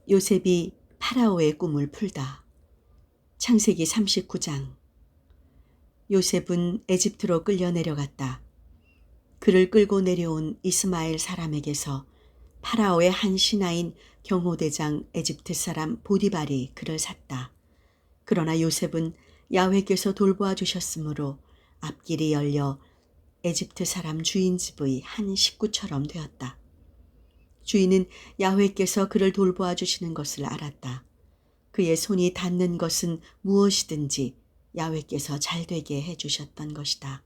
요셉이 파라오의 꿈을 풀다. 창세기 39장. 요셉은 에집트로 끌려 내려갔다. 그를 끌고 내려온 이스마엘 사람에게서 파라오의 한 신하인 경호대장 에집트 사람 보디발이 그를 샀다. 그러나 요셉은 야훼께서 돌보아 주셨으므로 앞길이 열려 에집트 사람 주인 집의 한 식구처럼 되었다. 주인은 야훼께서 그를 돌보아 주시는 것을 알았다. 그의 손이 닿는 것은 무엇이든지 야훼께서 잘되게 해주셨던 것이다.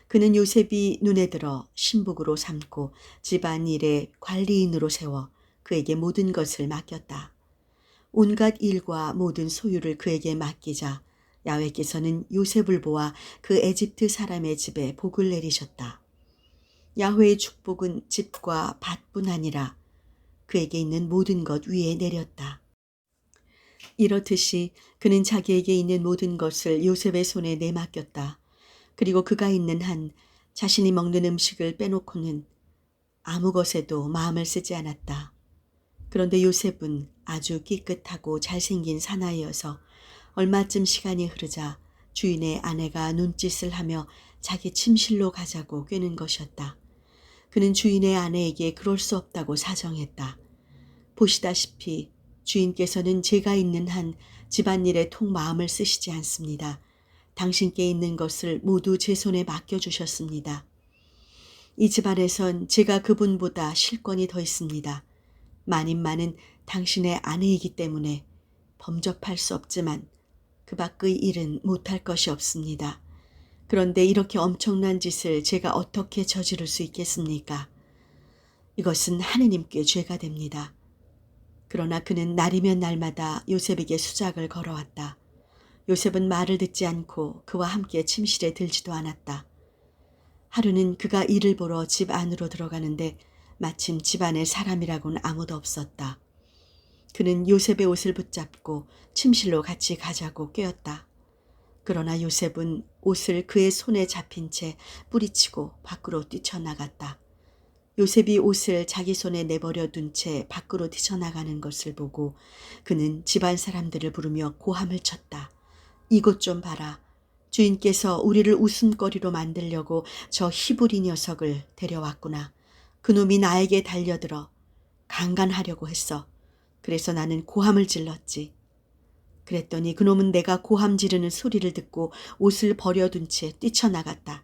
그는 요셉이 눈에 들어 신복으로 삼고 집안일의 관리인으로 세워 그에게 모든 것을 맡겼다. 온갖 일과 모든 소유를 그에게 맡기자 야훼께서는 요셉을 보아 그 에집트 사람의 집에 복을 내리셨다. 야훼의 축복은 집과 밭뿐 아니라 그에게 있는 모든 것 위에 내렸다. 이렇듯이 그는 자기에게 있는 모든 것을 요셉의 손에 내맡겼다. 그리고 그가 있는 한 자신이 먹는 음식을 빼놓고는 아무 것에도 마음을 쓰지 않았다. 그런데 요셉은 아주 깨끗하고 잘생긴 사나이여서 얼마쯤 시간이 흐르자 주인의 아내가 눈짓을 하며 자기 침실로 가자고 꾀는 것이었다. 그는 주인의 아내에게 그럴 수 없다고 사정했다. 보시다시피 주인께서는 제가 있는 한 집안일에 통 마음을 쓰시지 않습니다. 당신께 있는 것을 모두 제 손에 맡겨주셨습니다. 이 집안에선 제가 그분보다 실권이 더 있습니다. 만인만은 당신의 아내이기 때문에 범접할 수 없지만 그 밖의 일은 못할 것이 없습니다. 그런데 이렇게 엄청난 짓을 제가 어떻게 저지를 수 있겠습니까? 이것은 하느님께 죄가 됩니다. 그러나 그는 날이면 날마다 요셉에게 수작을 걸어왔다. 요셉은 말을 듣지 않고 그와 함께 침실에 들지도 않았다. 하루는 그가 일을 보러 집 안으로 들어가는데 마침 집 안에 사람이라고는 아무도 없었다. 그는 요셉의 옷을 붙잡고 침실로 같이 가자고 꾀었다. 그러나 요셉은 옷을 그의 손에 잡힌 채 뿌리치고 밖으로 뛰쳐나갔다. 요셉이 옷을 자기 손에 내버려 둔 채 밖으로 뛰쳐나가는 것을 보고 그는 집안 사람들을 부르며 고함을 쳤다. 이것 좀 봐라. 주인께서 우리를 웃음거리로 만들려고 저 히브리 녀석을 데려왔구나. 그놈이 나에게 달려들어 강간하려고 했어. 그래서 나는 고함을 질렀지. 그랬더니 그놈은 내가 고함 지르는 소리를 듣고 옷을 버려둔 채 뛰쳐나갔다.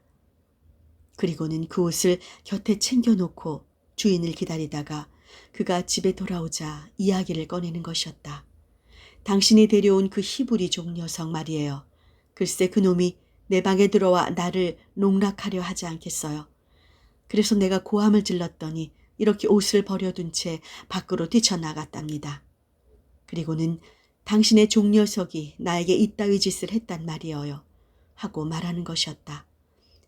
그리고는 그 옷을 곁에 챙겨놓고 주인을 기다리다가 그가 집에 돌아오자 이야기를 꺼내는 것이었다. 당신이 데려온 그 히브리족 녀석 말이에요. 글쎄 그놈이 내 방에 들어와 나를 농락하려 하지 않겠어요. 그래서 내가 고함을 질렀더니 이렇게 옷을 버려둔 채 밖으로 뛰쳐나갔답니다. 그리고는 당신의 종 녀석이 나에게 이따위 짓을 했단 말이에요. 하고 말하는 것이었다.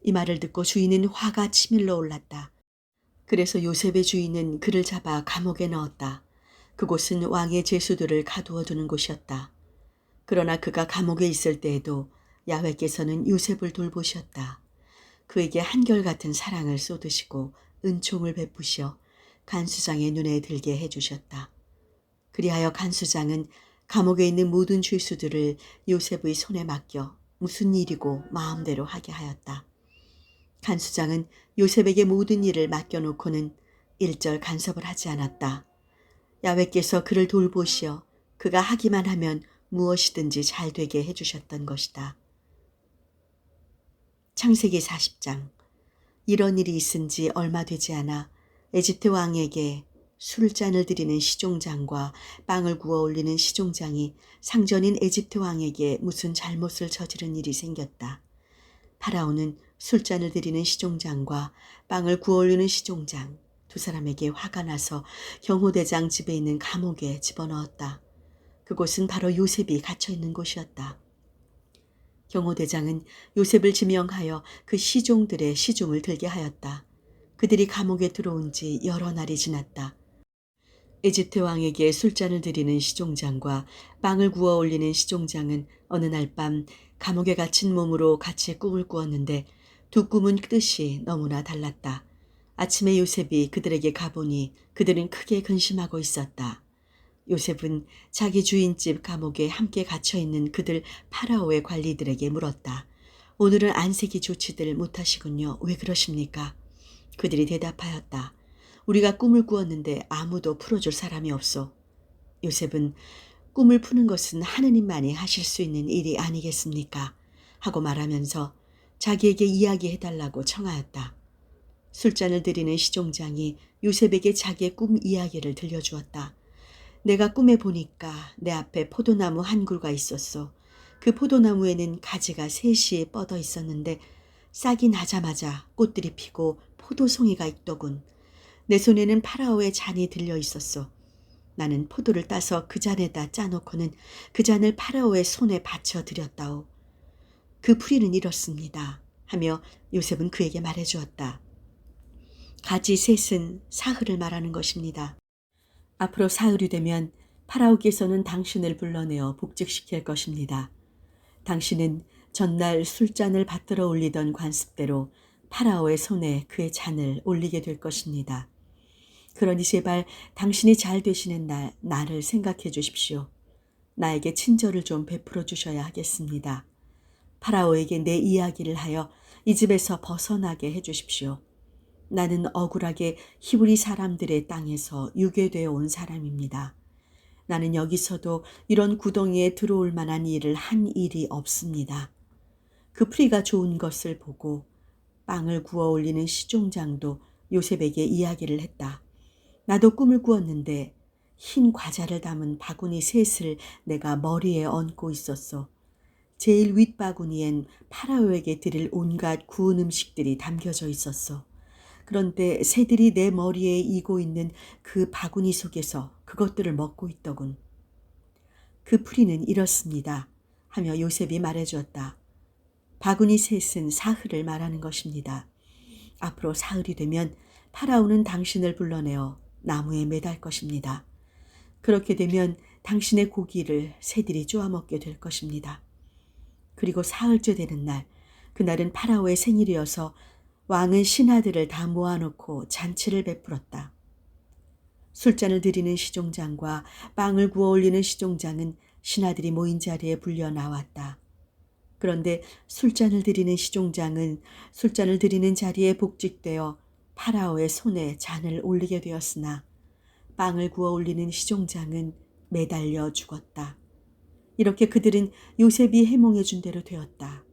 이 말을 듣고 주인은 화가 치밀러 올랐다. 그래서 요셉의 주인은 그를 잡아 감옥에 넣었다. 그곳은 왕의 제수들을 가두어 두는 곳이었다. 그러나 그가 감옥에 있을 때에도 야훼께서는 요셉을 돌보셨다. 그에게 한결같은 사랑을 쏟으시고 은총을 베푸시어 간수장의 눈에 들게 해주셨다. 그리하여 간수장은 감옥에 있는 모든 죄수들을 요셉의 손에 맡겨 무슨 일이고 마음대로 하게 하였다. 간수장은 요셉에게 모든 일을 맡겨놓고는 일절 간섭을 하지 않았다. 야훼께서 그를 돌보시어 그가 하기만 하면 무엇이든지 잘 되게 해주셨던 것이다. 창세기 40장. 이런 일이 있은 지 얼마 되지 않아 에집트 왕에게 술잔을 드리는 시종장과 빵을 구워 올리는 시종장이 상전인 에집트 왕에게 무슨 잘못을 저지른 일이 생겼다. 파라오는 술잔을 드리는 시종장과 빵을 구워 올리는 시종장 두 사람에게 화가 나서 경호대장 집에 있는 감옥에 집어넣었다. 그곳은 바로 요셉이 갇혀 있는 곳이었다. 경호대장은 요셉을 지명하여 그 시종들의 시중을 들게 하였다. 그들이 감옥에 들어온 지 여러 날이 지났다. 에집트 왕에게 술잔을 드리는 시종장과 빵을 구워 올리는 시종장은 어느 날 밤 감옥에 갇힌 몸으로 같이 꿈을 꾸었는데 두 꿈은 뜻이 너무나 달랐다. 아침에 요셉이 그들에게 가보니 그들은 크게 근심하고 있었다. 요셉은 자기 주인집 감옥에 함께 갇혀 있는 그들 파라오의 관리들에게 물었다. 오늘은 안색이 좋지들 못하시군요. 왜 그러십니까? 그들이 대답하였다. 우리가 꿈을 꾸었는데 아무도 풀어줄 사람이 없소. 요셉은 꿈을 푸는 것은 하느님만이 하실 수 있는 일이 아니겠습니까? 하고 말하면서 자기에게 이야기해달라고 청하였다. 술잔을 드리는 시종장이 요셉에게 자기의 꿈 이야기를 들려주었다. 내가 꿈에 보니까 내 앞에 포도나무 한 그루가 있었소. 그 포도나무에는 가지가 셋이 뻗어 있었는데 싹이 나자마자 꽃들이 피고 포도송이가 있더군. 내 손에는 파라오의 잔이 들려 있었소. 나는 포도를 따서 그 잔에다 짜놓고는 그 잔을 파라오의 손에 받쳐 드렸다오. 그 풀이는 이렇습니다. 하며 요셉은 그에게 말해주었다. 가지 셋은 사흘을 말하는 것입니다. 앞으로 사흘이 되면 파라오께서는 당신을 불러내어 복직시킬 것입니다. 당신은 전날 술잔을 받들어 올리던 관습대로 파라오의 손에 그의 잔을 올리게 될 것입니다. 그러니 제발 당신이 잘 되시는 날 나를 생각해 주십시오. 나에게 친절을 좀 베풀어 주셔야 하겠습니다. 파라오에게 내 이야기를 하여 이 집에서 벗어나게 해 주십시오. 나는 억울하게 히브리 사람들의 땅에서 유괴되어 온 사람입니다. 나는 여기서도 이런 구덩이에 들어올 만한 일을 한 일이 없습니다. 그 풀이가 좋은 것을 보고 빵을 구워 올리는 시종장도 요셉에게 이야기를 했다. 나도 꿈을 꾸었는데 흰 과자를 담은 바구니 셋을 내가 머리에 얹고 있었어. 제일 윗바구니엔 파라오에게 드릴 온갖 구운 음식들이 담겨져 있었어. 그런데 새들이 내 머리에 이고 있는 그 바구니 속에서 그것들을 먹고 있더군. 그 풀이는 이렇습니다. 하며 요셉이 말해주었다. 바구니 셋은 사흘을 말하는 것입니다. 앞으로 사흘이 되면 파라오는 당신을 불러내어 나무에 매달 것입니다. 그렇게 되면 당신의 고기를 새들이 쪼아먹게 될 것입니다. 그리고 사흘째 되는 날, 그날은 파라오의 생일이어서 왕은 신하들을 다 모아놓고 잔치를 베풀었다. 술잔을 드리는 시종장과 빵을 구워 올리는 시종장은 신하들이 모인 자리에 불려 나왔다. 그런데 술잔을 드리는 시종장은 술잔을 드리는 자리에 복직되어 파라오의 손에 잔을 올리게 되었으나 빵을 구워 올리는 시종장은 매달려 죽었다. 이렇게 그들은 요셉이 해몽해 준 대로 되었다.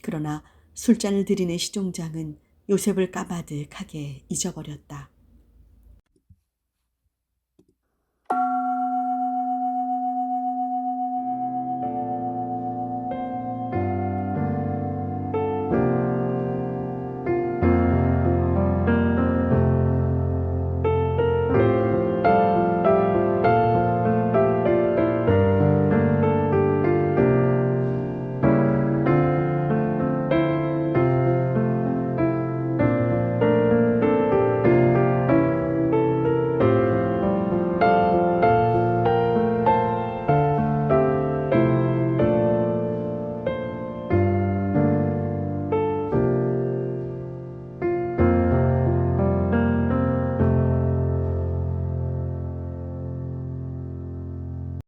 그러나 술잔을 드리는 시종장은 요셉을 까마득하게 잊어버렸다.